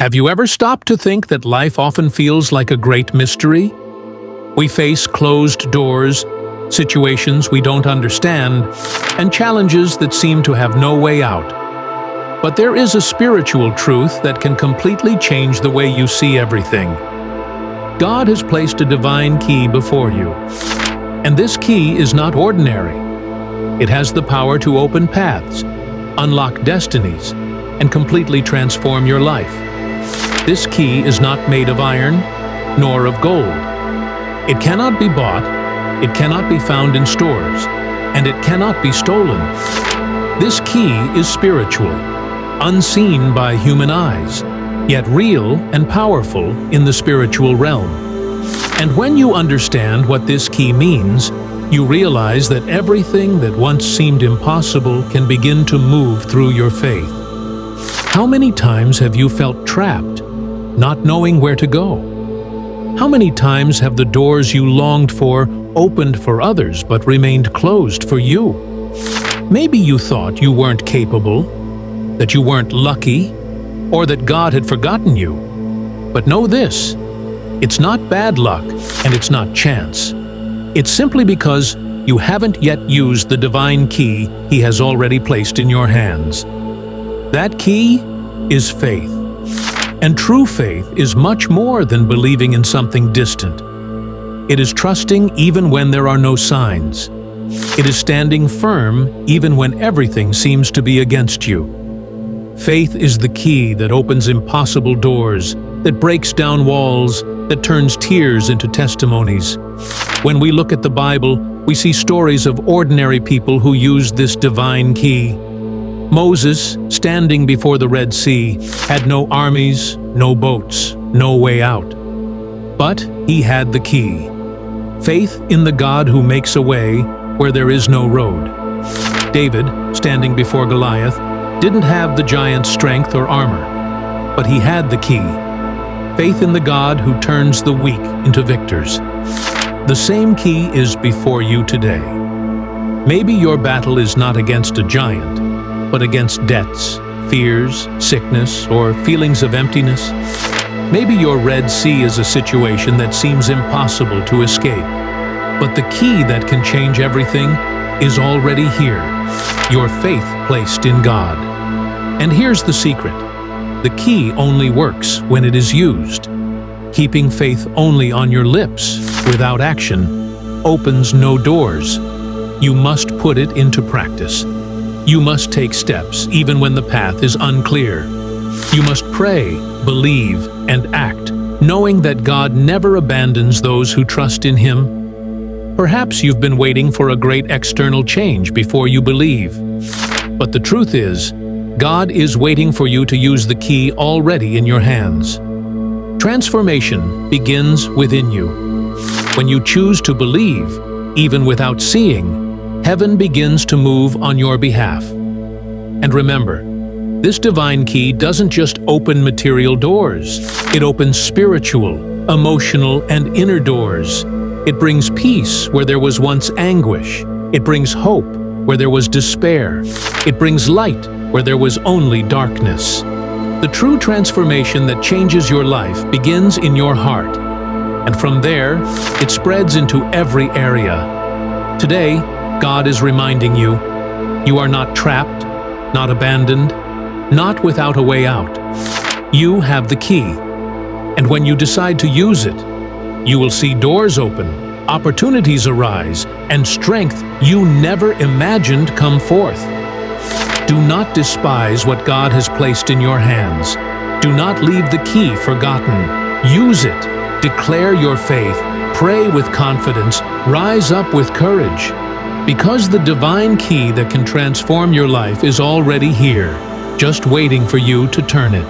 Have you ever stopped to think that life often feels like a great mystery? We face closed doors, situations we don't understand, and challenges that seem to have no way out. But there is a spiritual truth that can completely change the way you see everything. God has placed a divine key before you, and this key is not ordinary. It has the power to open paths, unlock destinies, and completely transform your life. This key is not made of iron, nor of gold. It cannot be bought, it cannot be found in stores, and it cannot be stolen. This key is spiritual, unseen by human eyes, yet real and powerful in the spiritual realm. And when you understand what this key means, you realize that everything that once seemed impossible can begin to move through your faith. How many times have you felt trapped, not knowing where to go? How many times have the doors you longed for opened for others but remained closed for you? Maybe you thought you weren't capable, that you weren't lucky, or that God had forgotten you. But know this, it's not bad luck and it's not chance. It's simply because you haven't yet used the divine key He has already placed in your hands. That key is faith. And true faith is much more than believing in something distant. It is trusting even when there are no signs. It is standing firm even when everything seems to be against you. Faith is the key that opens impossible doors, that breaks down walls, that turns tears into testimonies. When we look at the Bible, we see stories of ordinary people who used this divine key. Moses, standing before the Red Sea, had no armies, no boats, no way out. But he had the key. Faith in the God who makes a way where there is no road. David, standing before Goliath, didn't have the giant's strength or armor, but he had the key. Faith in the God who turns the weak into victors. The same key is before you today. Maybe your battle is not against a giant, but against debts, fears, sickness, or feelings of emptiness. Maybe your Red Sea is a situation that seems impossible to escape. But the key that can change everything is already here, your faith placed in God. And here's the secret. The key only works when it is used. Keeping faith only on your lips, without action, opens no doors. You must put it into practice. You must take steps even when the path is unclear. You must pray, believe, and act, knowing that God never abandons those who trust in Him. Perhaps you've been waiting for a great external change before you believe. But the truth is, God is waiting for you to use the key already in your hands. Transformation begins within you. When you choose to believe, even without seeing, Heaven begins to move on your behalf. And remember, this divine key doesn't just open material doors. It opens spiritual, emotional, and inner doors. It brings peace where there was once anguish. It brings hope where there was despair. It brings light where there was only darkness. The true transformation that changes your life begins in your heart. And from there, it spreads into every area. Today, God is reminding you, you are not trapped, not abandoned, not without a way out. You have the key. And when you decide to use it, you will see doors open, opportunities arise, and strength you never imagined come forth. Do not despise what God has placed in your hands. Do not leave the key forgotten. Use it. Declare your faith. Pray with confidence. Rise up with courage. Because the divine key that can transform your life is already here, just waiting for you to turn it.